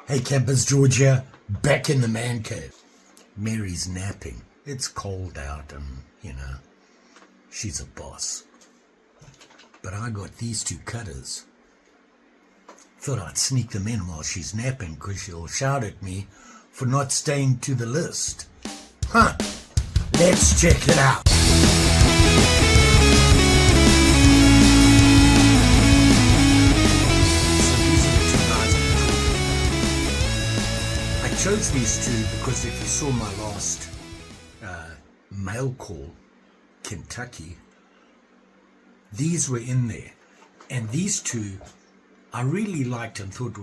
Hey campers, George here, back in the man cave. Mary's napping. It's cold out and, she's a boss. But I got these two cutters. Thought I'd sneak them in while she's napping because she'll shout at me for not staying to the list. Let's check it out. I chose these two because if you saw my last mail call, Kentucky, these were in there. And these two I really liked and thought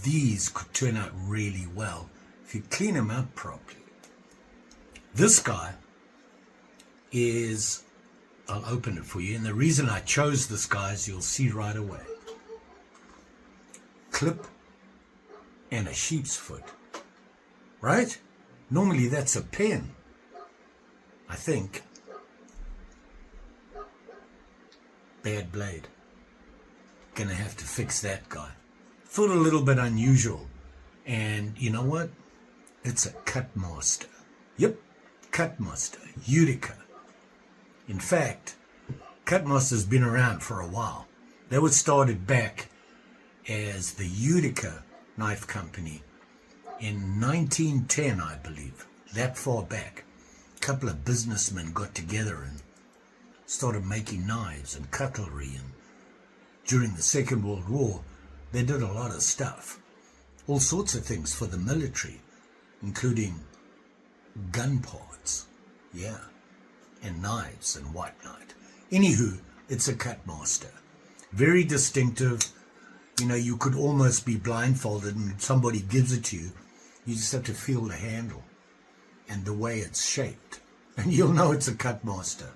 these could turn out really well if you clean them up properly. This guy is, I'll open it for you, and the reason I chose this guy is you'll see right away. Clip and a sheep's foot. Right? Normally that's a pen, I think. Bad blade. Gonna have to fix that guy. Thought a little bit unusual. And you know what? It's a cut master. Yep, cut master, Utica. In fact, cut master's been around for a while. They were started back as the Utica Knife Company in 1910, I believe, that far back. A couple of businessmen got together and started making knives and cutlery, and during the Second World War, they did a lot of stuff. All sorts of things for the military, including gun parts, and knives and whatnot. Anywho, it's a cut master. Very distinctive. You could almost be blindfolded and somebody gives it to you. You just have to feel the handle and the way it's shaped, and you'll know it's a cut master.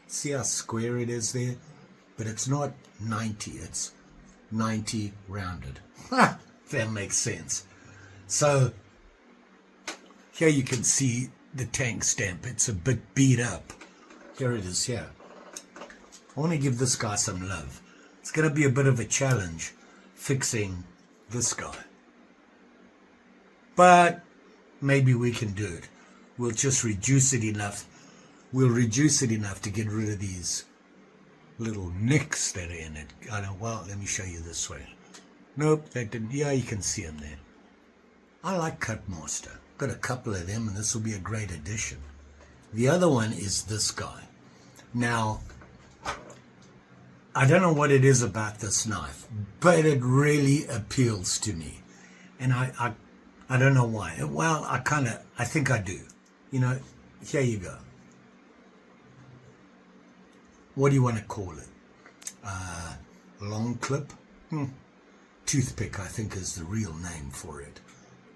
See how square it is there? But it's not 90, it's 90 rounded. That makes sense. So here you can see the tank stamp. It's a bit beat up. Here it is here. I want to give this guy some love. It's going to be a bit of a challenge fixing this guy. But maybe we can do it. We'll just reduce it enough. We'll reduce it enough to get rid of these little nicks that are in it. Well, let me show you this way. Nope, that didn't. Yeah, you can see them there. I like Cut Master. Got a couple of them, and this will be a great addition. The other one is this guy. Now, I don't know what it is about this knife, but it really appeals to me. And I don't know why. Well, I think I do. Here you go. What do you want to call it? Long clip? Toothpick, I think, is the real name for it.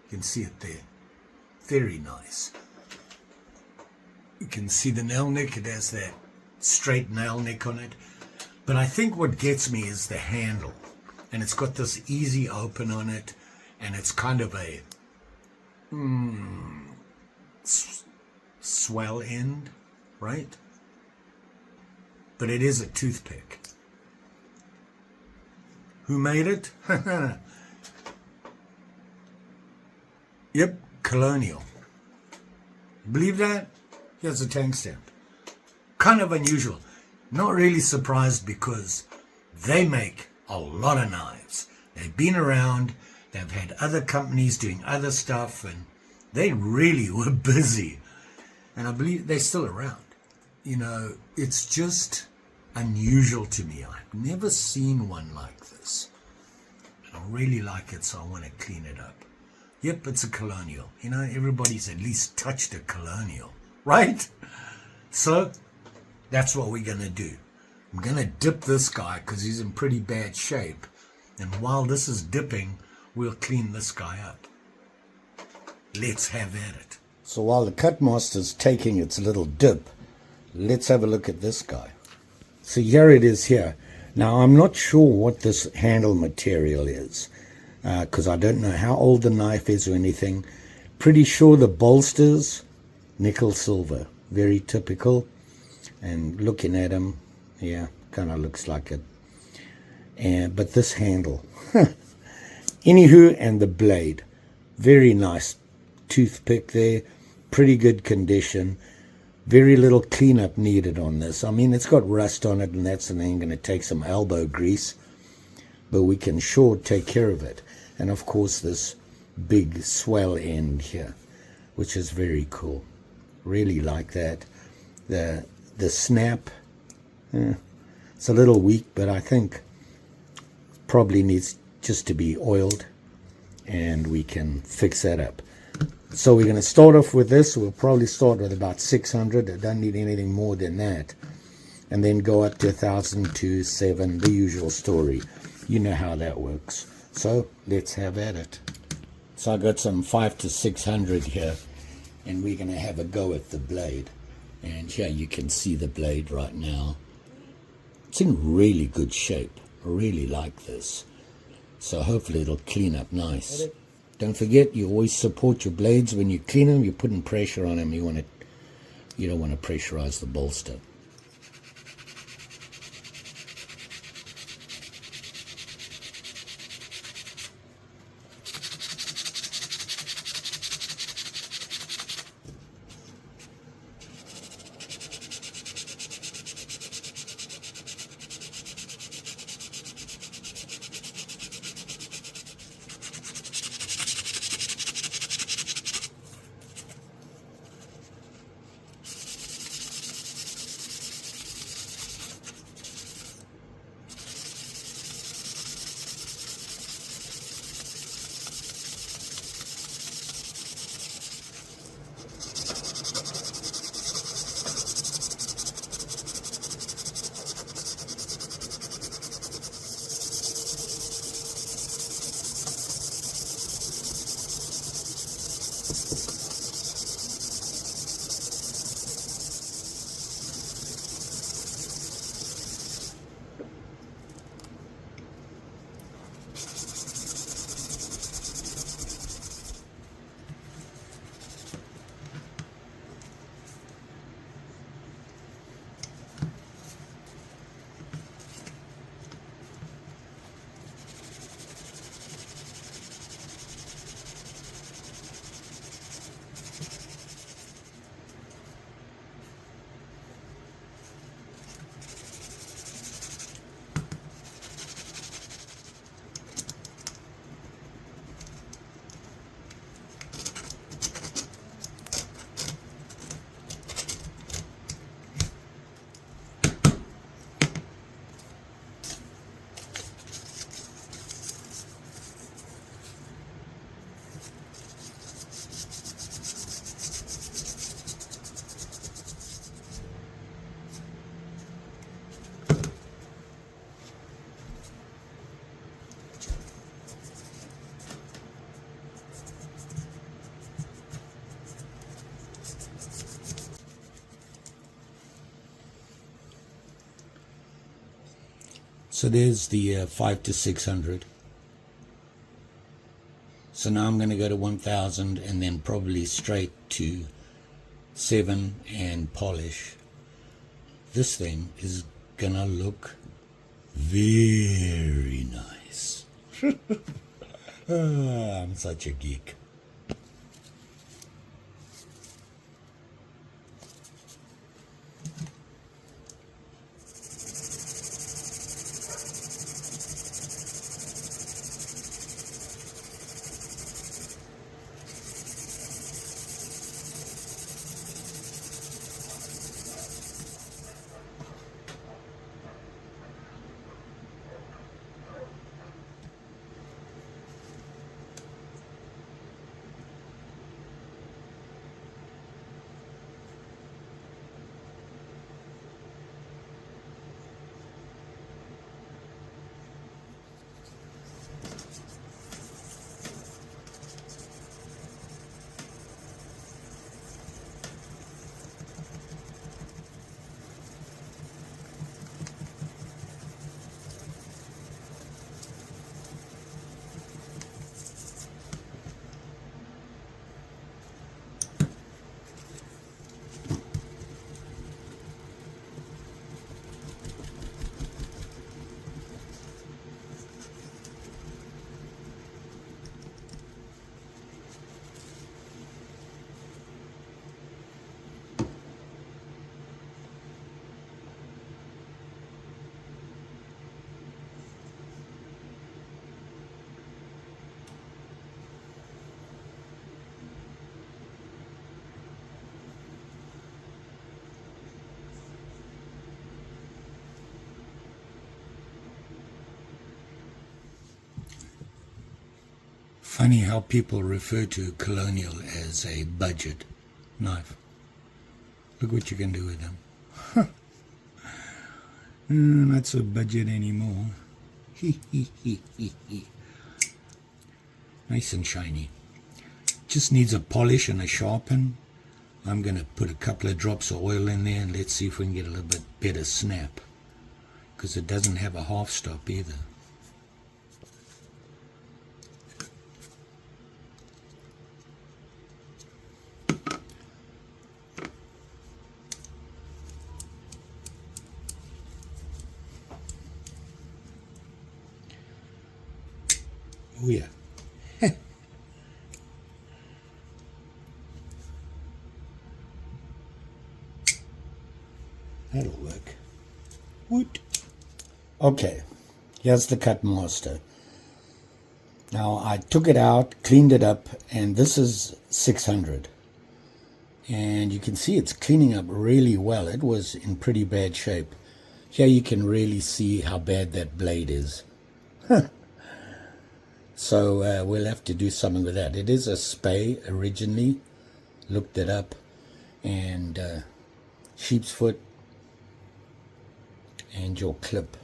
You can see it there. Very nice. You can see the nail nick. It has that straight nail nick on it. But I think what gets me is the handle. And it's got this easy open on it. And it's kind of a swell end, right? But it is a toothpick. Who made it? Yep, Colonial. Believe that? Here's a tank stamp. Kind of unusual. Not really surprised because they make a lot of knives. They've been around. They've had other companies doing other stuff, and they really were busy. And I believe they're still around. It's just unusual to me. I've never seen one like this. And I really like it, so I want to clean it up. Yep, it's a Colonial. Everybody's at least touched a Colonial, right? So that's what we're going to do. I'm going to dip this guy because he's in pretty bad shape. And while this is dipping, we'll clean this guy up. Let's have at it. So while the cut master's taking its little dip, let's have a look at this guy. So here it is here. Now I'm not sure what this handle material is because I don't know how old the knife is or anything. Pretty sure the bolsters, nickel silver, very typical. And looking at them, yeah, kind of looks like it. But this handle, Anywho, and the blade. Very nice toothpick there. Pretty good condition. Very little cleanup needed on this. I mean, it's got rust on it, and that's then going to take some elbow grease. But we can sure take care of it. And of course, this big swell end here, which is very cool. Really like that. The snap, it's a little weak, but I think probably needs just to be oiled, and we can fix that up. So we're going to start off with this. We'll probably start with about 600. I don't need anything more than that. And then go up to 1,000, 2, 7, the usual story. You know how that works. So let's have at it. So I got some 5 to 600 here, and we're going to have a go at the blade. And here you can see the blade right now. It's in really good shape. I really like this. So hopefully it'll clean up nice. Don't forget, you always support your blades when you clean them. You're putting pressure on them. You don't want to pressurize the bolster. So there's the 5 to 600. So now I'm going to go to 1,000 and then probably straight to 7 and polish. This thing is going to look very nice. I'm such a geek. Funny how people refer to Colonial as a budget knife. Look what you can do with them. Not so budget anymore. Nice and shiny. Just needs a polish and a sharpen. I'm going to put a couple of drops of oil in there and let's see if we can get a little bit better snap, because it doesn't have a half stop either. Oh yeah. That'll work. Woot. Okay, here's the cut master. Now I took it out, cleaned it up, and this is 600. And you can see it's cleaning up really well. It was in pretty bad shape. Here you can really see how bad that blade is. So we'll have to do something with that. It is a spay originally. Looked it up. And sheep's foot. And your clip.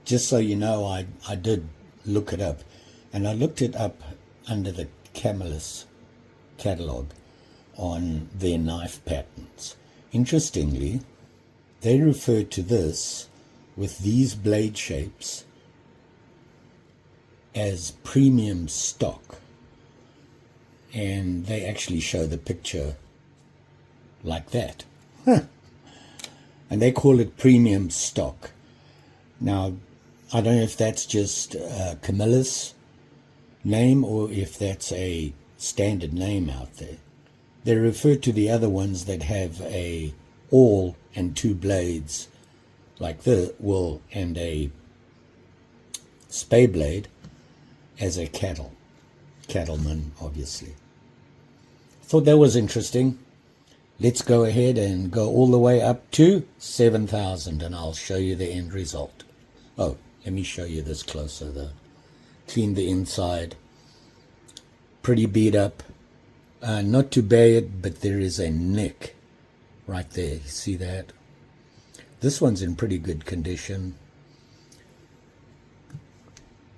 Just so you know, I did look it up. And I looked it up under the Camelus catalog on their knife patterns. Interestingly, they refer to this with these blade shapes as premium stock, and they actually show the picture like that. And they call it premium stock. Now I don't know if that's just Camilla's name or if that's a standard name out there. They refer to the other ones that have a awl and two blades like the wool and a spay blade as a cattleman, obviously. Thought that was interesting. Let's go ahead and go all the way up to 7,000 and I'll show you the end result. Oh, let me show you this closer though. Clean the inside. Pretty beat up. Not too bad, but there is a nick right there. You see that? This one's in pretty good condition.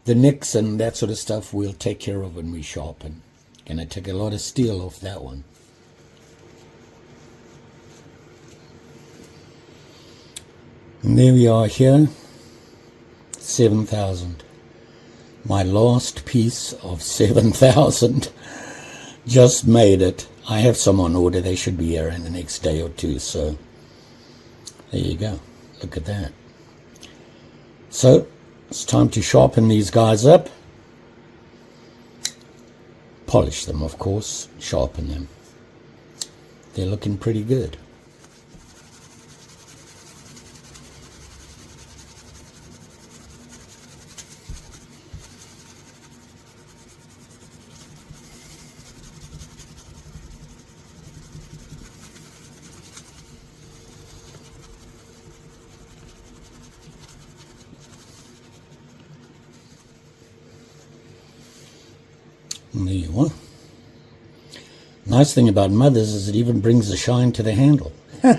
The nicks and that sort of stuff we'll take care of when we sharpen. Gonna take a lot of steel off that one. And there we are here, 7,000. My last piece of 7,000. Just made it. I have some on order. They should be here in the next day or two. So there you go. Look at that. So it's time to sharpen these guys up. Polish them, of course. Sharpen them. They're looking pretty good. And there you are. Nice thing about mothers is it even brings the shine to the handle. Now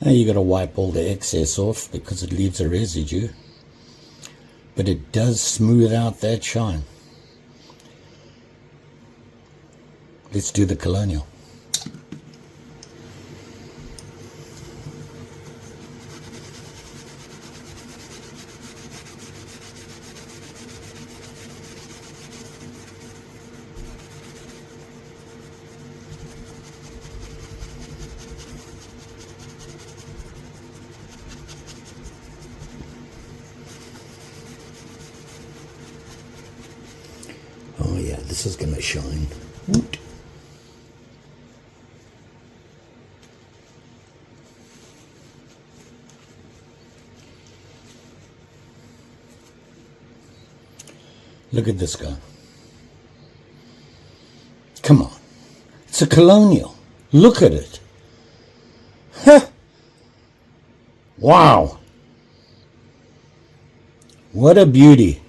you got to wipe all the excess off because it leaves a residue, but it does smooth out that shine. Let's do the Colonial. Oh yeah, this is going to shine. Woot. Look at this guy. Come on. It's a Colonial. Look at it. Huh. Wow. What a beauty.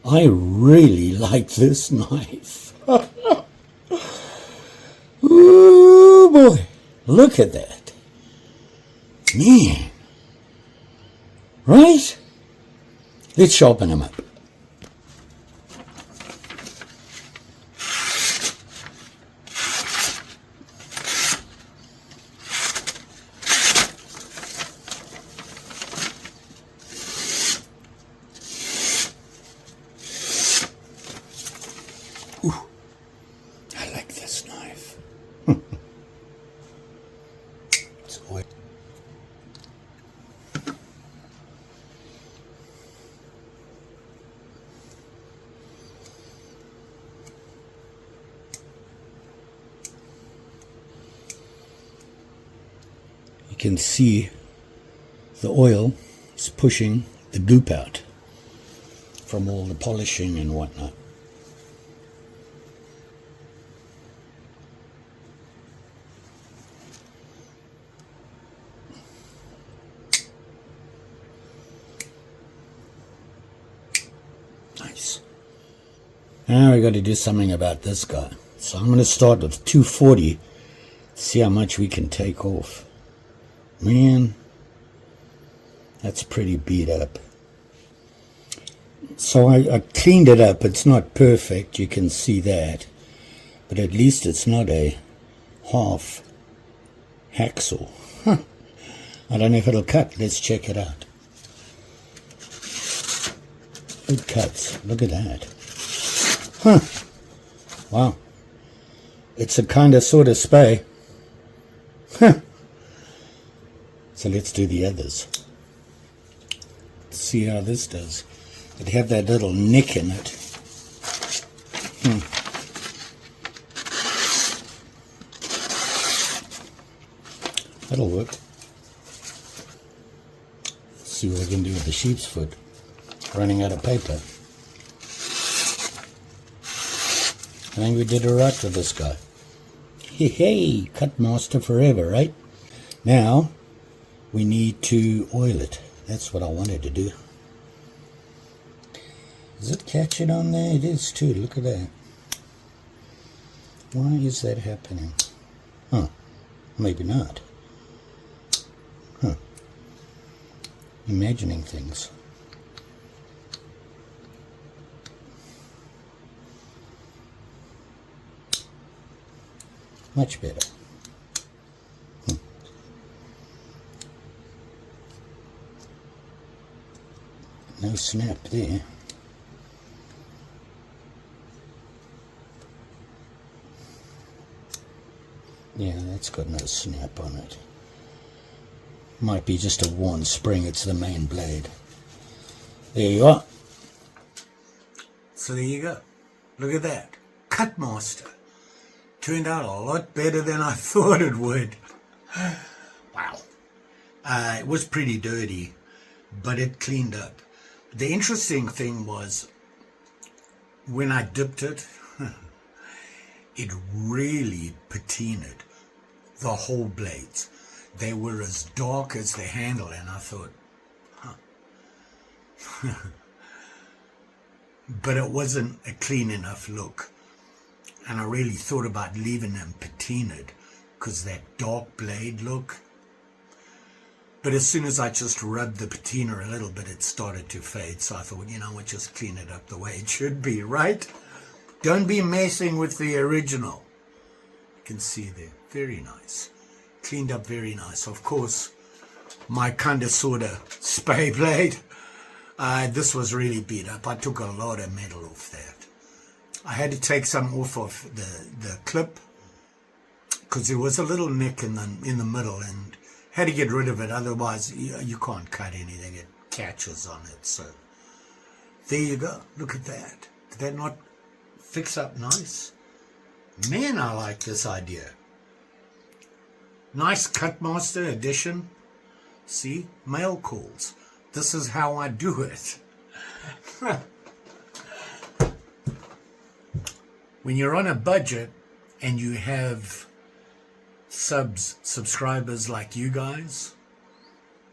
I really like this knife. Ooh boy, look at that. Man. Right? Let's sharpen them up. Ooh, I like this knife. It's oil. You can see the oil is pushing the goop out from all the polishing and whatnot. Nice. Now we got to do something about this guy. So I'm going to start with 240, see how much we can take off. Man, that's pretty beat up. So I cleaned it up. It's not perfect, you can see that. But at least it's not a half hacksaw. Huh. I don't know if it'll cut. Let's check it out. It cuts. Look at that. Huh. Wow. It's a kind of sort of spay. Huh. So let's do the others. Let's see how this does. It have that little nick in it. That'll work. See what we can do with the sheep's foot. Running out of paper. I think we did alright with this guy. Hey, cut master forever, right? Now, we need to oil it. That's what I wanted to do. Does it catch it on there? It is too. Look at that. Why is that happening? Huh. Maybe not. Huh. Imagining things. Much better. No snap there. Yeah, that's got no snap on it. Might be just a worn spring. It's the main blade. There you are. So there you go. Look at that. Cutmaster. Turned out a lot better than I thought it would. Wow. It was pretty dirty, but it cleaned up. The interesting thing was, when I dipped it, it really patinaed the whole blades. They were as dark as the handle, and I thought, huh. But it wasn't a clean enough look. And I really thought about leaving them patinaed, because that dark blade look. But as soon as I just rubbed the patina a little bit, it started to fade. So I thought, you know what, just clean it up the way it should be, right? Don't be messing with the original. You can see there, very nice. Cleaned up very nice. Of course, my kind of sort of spay blade, this was really beat up. I took a lot of metal off that. I had to take some off of the clip, because there was a little nick in the middle, and had to get rid of it. Otherwise, you can't cut anything. It catches on it. So there you go. Look at that. Did that not fix up nice? Man, I like this idea. Nice Cutmaster edition. See, mail calls. This is how I do it. When you're on a budget and you have subscribers like you guys,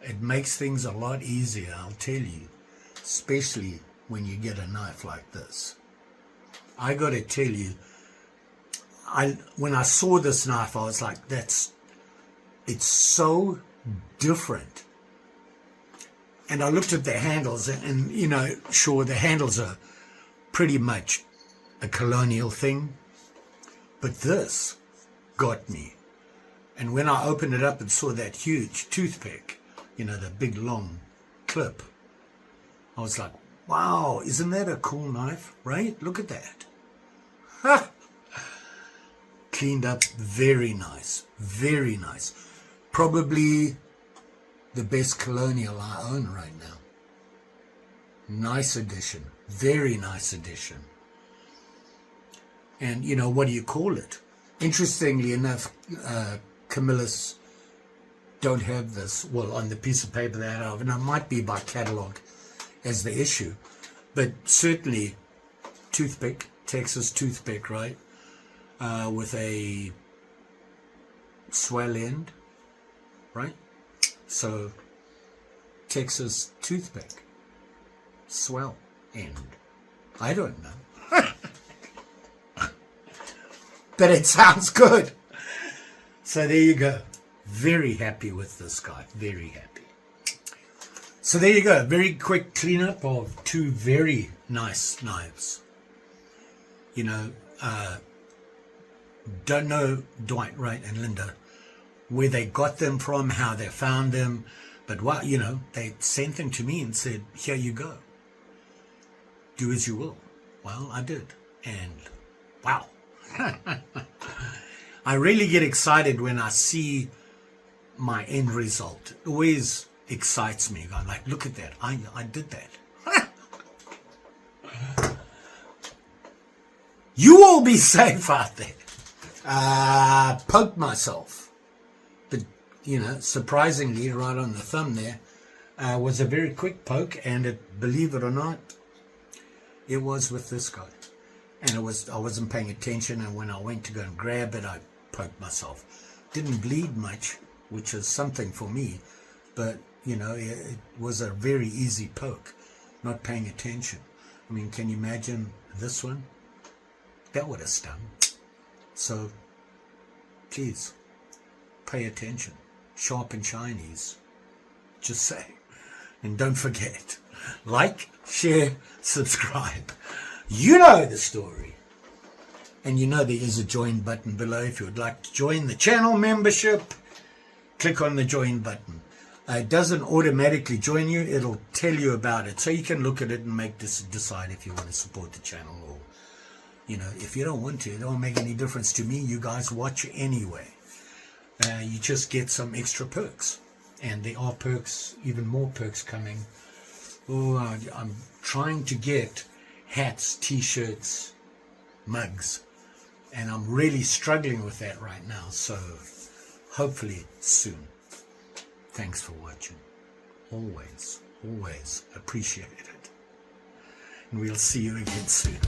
it makes things a lot easier, I'll tell you. Especially when you get a knife like this. I got to tell you, when I saw this knife, I was like, it's so different. And I looked at the handles, and you know, sure, the handles are pretty much a colonial thing, but this got me. And when I opened it up and saw that huge toothpick, you know, the big long clip, I was like, wow, isn't that a cool knife, right? Look at that. Ha! Cleaned up, very nice, very nice. Probably the best colonial I own right now. Nice addition, very nice addition. And you know, what do you call it? Interestingly enough, Camillus don't have this, well, on the piece of paper that I have, and it might be by catalogue as the issue, but certainly toothpick, Texas toothpick, right, with a swell end, right? So Texas toothpick, swell end. I don't know. But it sounds good. So there you go. Very happy with this guy. Very happy. So there you go. Very quick cleanup of two very nice knives. You know, don't know Dwight, right, and Linda, where they got them from, how they found them. But what, you know, they sent them to me and said, here you go. Do as you will. Well, I did. And wow. I really get excited when I see my end result. It always excites me. I'm like, look at that. I did that. You all be safe out there. Poked myself. But, you know, surprisingly, right on the thumb there, was a very quick poke. And it, believe it or not, it was with this guy. And I wasn't paying attention, and when I went to go and grab it, I poked myself. Didn't bleed much, which is something for me, but, you know, it was a very easy poke, not paying attention. I mean, can you imagine this one? That would have stung. So, please, pay attention. Sharp and shinies. Just say. And don't forget, like, share, subscribe. You know the story. And you know there is a join button below. If you would like to join the channel membership, click on the join button. It doesn't automatically join you. It'll tell you about it. So you can look at it and decide if you want to support the channel. Or, you know, if you don't want to, it don't make any difference to me. You guys watch anyway. You just get some extra perks. And there are perks, even more perks coming. Oh, I'm trying to get hats, t-shirts, mugs, and I'm really struggling with that right now, so hopefully soon. Thanks for watching. Always appreciate it, and we'll see you again soon.